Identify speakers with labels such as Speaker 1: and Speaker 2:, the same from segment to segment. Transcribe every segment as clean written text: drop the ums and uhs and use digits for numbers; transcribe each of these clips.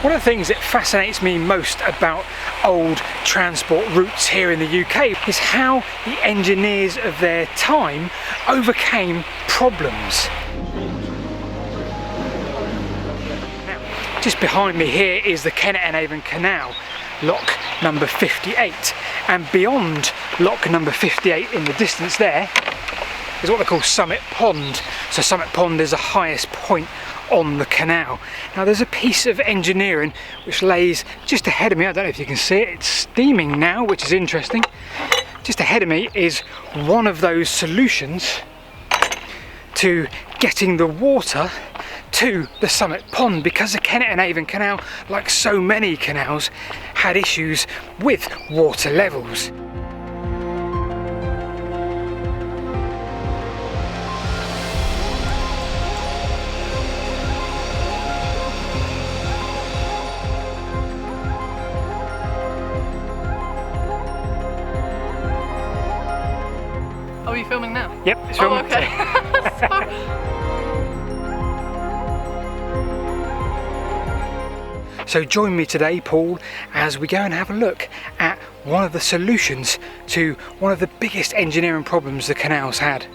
Speaker 1: One of the things that fascinates me most about old transport routes here in the UK is how the engineers of their time overcame problems. Now, just behind me here is the Kennet and Avon Canal, lock number 58, and beyond lock number 58 in the distance there is what they call Summit Pond. So Summit Pond is the highest point on the canal. Now there's a piece of engineering which lays just ahead of me. I don't know if you can see it, it's steaming now, which is interesting. Just ahead of me is one of those solutions to getting the water to the Summit Pond, because the Kennet and Avon Canal, like so many canals, had issues with water levels.
Speaker 2: Are you filming now?
Speaker 1: Yep, it's filming.
Speaker 2: Oh, okay. Sorry.
Speaker 1: So join me today, Paul, as we go and have a look at one of the solutions to one of the biggest engineering problems the canal's had.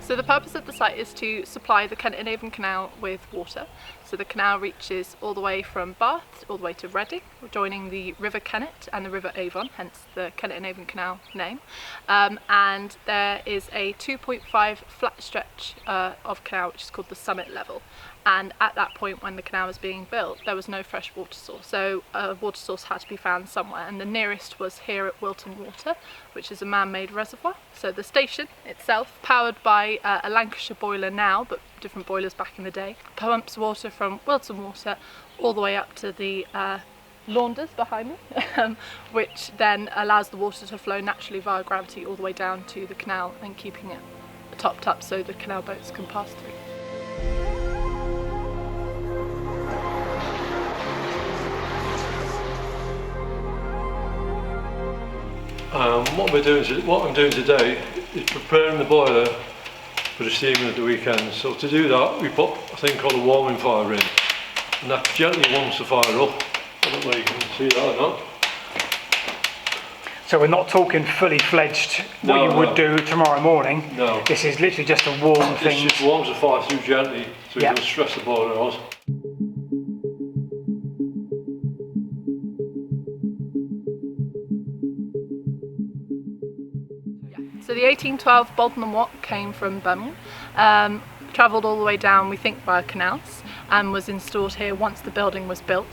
Speaker 2: So the purpose of the site is to supply the Kennet and Avon Canal with water. So the canal reaches all the way from Bath all the way to Reading, joining the River Kennet and the River Avon, hence the Kennet and Avon Canal name. And there is a 2.5 flat stretch of canal which is called the summit level. And at that point, when the canal was being built, there was no fresh water source, so a water source had to be found somewhere, and the nearest was here at Wilton Water, which is a man-made reservoir. So the station itself, powered by a Lancashire boiler now, but different boilers back in the day, pumps water from Wilton Water all the way up to the launders behind me, which then allows the water to flow naturally via gravity all the way down to the canal and keeping it topped up so the canal boats can pass through.
Speaker 3: What I'm doing today is preparing the boiler for the steaming at the weekend. So to do that, we put a thing called a warming fire in, and that gently warms the fire up. I don't know if you can see that or not.
Speaker 1: So we're not talking fully fledged what you would do tomorrow morning.
Speaker 3: No.
Speaker 1: This is literally just a warm thing.
Speaker 3: It just warms the fire through gently, so you don't stress the boiler out.
Speaker 2: So the 1812 Bolton and Watt came from Birmingham, travelled all the way down, we think, via canals, and was installed here once the building was built.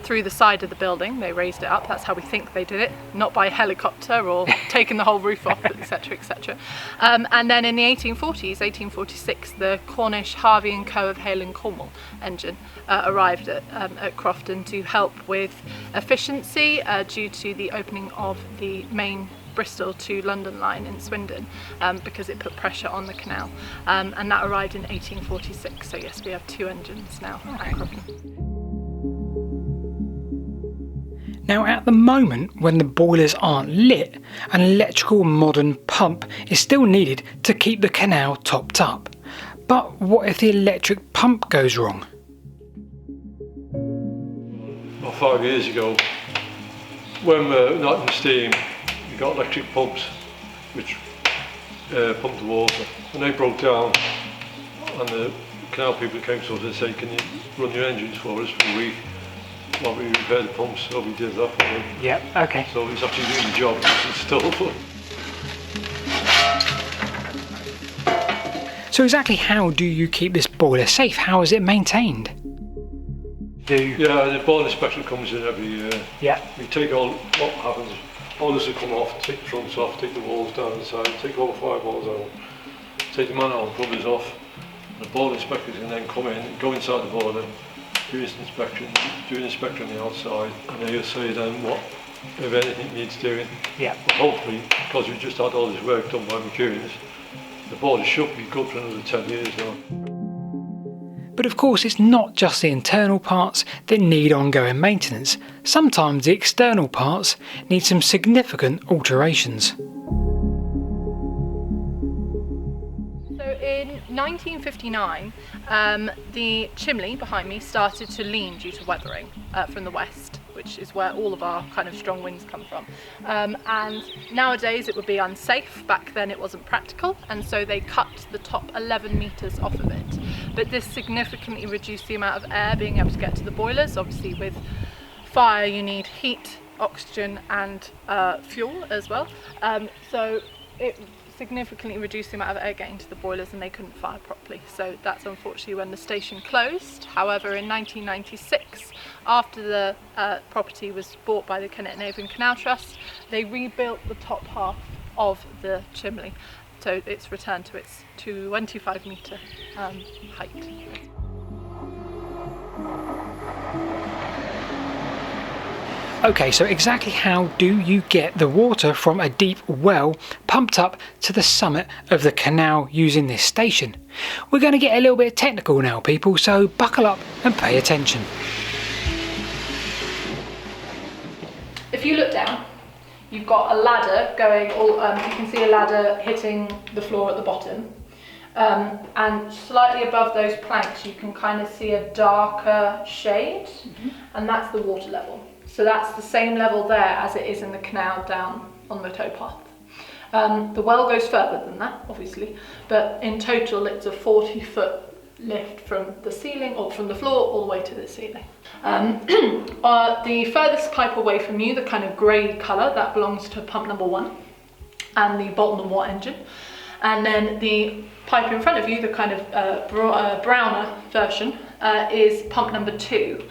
Speaker 2: Through the side of the building, they raised it up. That's how we think they did it, not by helicopter or taking the whole roof off, etc., etc. And then in the 1840s, 1846, the Cornish Harvey and Co. of Hale and Cornwall engine arrived at Crofton to help with efficiency due to the opening of the main Bristol to London line in Swindon, because it put pressure on the canal, and that arrived in 1846. So yes, we have two engines now at Crofton.
Speaker 1: Now at the moment, when the boilers aren't lit, an electrical modern pump is still needed to keep the canal topped up. But what if the electric pump goes wrong?
Speaker 3: About 5 years ago, when we're not in steam, we got electric pumps which pumped the water, and they broke down, and the canal people came to us and said, can you run your engines for us for a week while we repair the pumps? So we did that for them.
Speaker 1: Yep, okay.
Speaker 3: So it's actually doing the job, it's installed.
Speaker 1: So exactly how do you keep this boiler safe? How is it maintained?
Speaker 3: Yeah, the boiler inspection comes in every year.
Speaker 1: Yeah.
Speaker 3: We take all, what happens, boilers will come off, take the fronts off, take the walls down inside, take all the firewalls out, take the manhole covers off. The boiler inspectors can then come in, go inside the boiler, do this inspection, do an inspection on the outside, and they'll say then what, if anything needs doing.
Speaker 1: Yeah.
Speaker 3: But hopefully, because we've just had all this work done by Mercurius, the boiler should be good for another 10 years now.
Speaker 1: But of course, it's not just the internal parts that need ongoing maintenance. Sometimes the external parts need some significant alterations.
Speaker 2: So in 1959, the chimney behind me started to lean due to weathering from the west, which is where all of our kind of strong winds come from. And nowadays it would be unsafe. Back then it wasn't practical, and so they cut the top 11 metres off of it. But this significantly reduced the amount of air being able to get to the boilers. Obviously with fire you need heat, oxygen and fuel as well. So it significantly reduced the amount of air getting to the boilers, and they couldn't fire properly. So that's unfortunately when the station closed. However, in 1996, after the property was bought by the Kennet and Avon Canal Trust, they rebuilt the top half of the chimney. So it's returned to its 25-metre height.
Speaker 1: Okay, so exactly how do you get the water from a deep well pumped up to the summit of the canal using this station? We're going to get a little bit technical now, people, so buckle up and pay attention.
Speaker 2: If you look down, you've got a ladder going, you can see a ladder hitting the floor at the bottom. And slightly above those planks you can kind of see a darker shade, and that's the water level. So that's the same level there as it is in the canal down on the towpath. The well goes further than that, obviously, but in total it's a 40-foot lift from the ceiling, or from the floor all the way to the ceiling. The furthest pipe away from you, the kind of grey colour, that belongs to pump number 1 and the Bolton and Watt engine. And then the pipe in front of you, the kind of browner version, is pump number 2.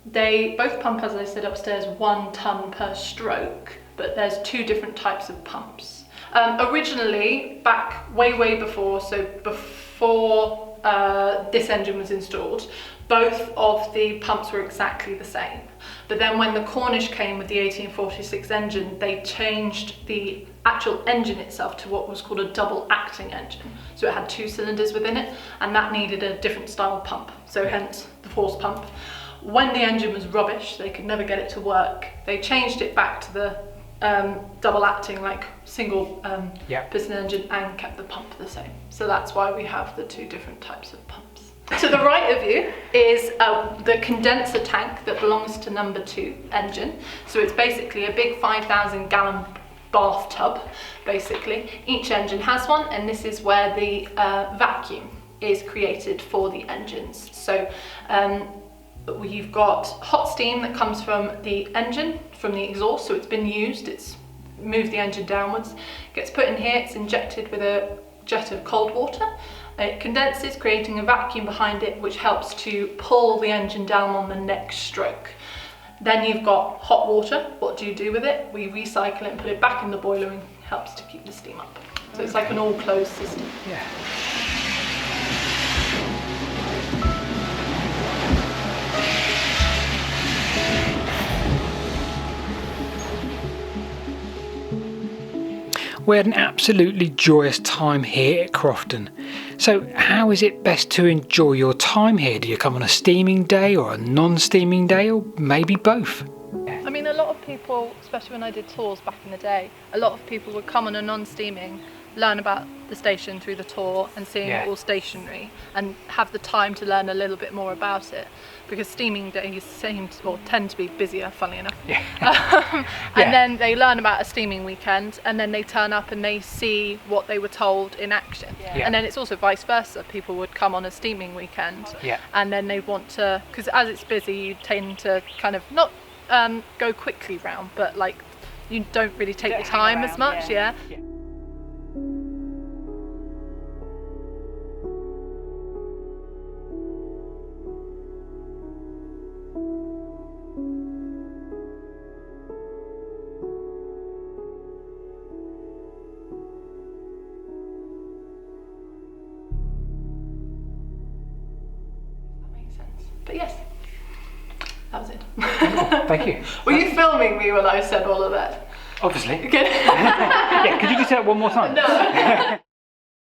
Speaker 2: They both pump, as I said, upstairs 1 tonne per stroke, but there's 2 different types of pumps. Originally, back way before, so before this engine was installed, both of the pumps were exactly the same. But then when the Cornish came with the 1846 engine, they changed the actual engine itself to what was called a double acting engine. So it had 2 cylinders within it, and that needed a different style pump, so hence the force pump. When the engine was rubbish, they could never get it to work, they changed it back to the double acting, like single piston engine, and kept the pump the same. So that's why we have the 2 different types of pumps. To the right of you is the condenser tank that belongs to number 2 engine. So it's basically a big 5,000 gallon bathtub, basically. Each engine has one, and this is where the vacuum is created for the engines. So you've got hot steam that comes from the engine, from the exhaust, so it's been used, it's moved the engine downwards, gets put in here, it's injected with a jet of cold water, it condenses, creating a vacuum behind it, which helps to pull the engine down on the next stroke. Then you've got hot water. What do you do with it? We recycle it and put it back in the boiler, and helps to keep the steam up. So it's like an all closed system.
Speaker 1: Yeah. We had an absolutely joyous time here at Crofton. So how is it best to enjoy your time here? Do you come on a steaming day or a non-steaming day, or maybe both?
Speaker 2: I mean, a lot of people, especially when I did tours back in the day, a lot of people would come on a non-steaming, learn about the station through the tour and seeing it all stationary, and have the time to learn a little bit more about it, because steaming days tend to be busier, funnily enough. And then they learn about a steaming weekend, and then they turn up and they see what they were told in action. And then it's also vice versa. People would come on a steaming weekend, and then they want to, because as it's busy, you tend to kind of not go quickly round, but like you don't really take your time as much. But yes, that was it.
Speaker 1: Thank you.
Speaker 2: Were you filming me when I said all of that?
Speaker 1: Obviously.
Speaker 2: Good.
Speaker 1: Yeah, could you just say that one more time?
Speaker 2: No.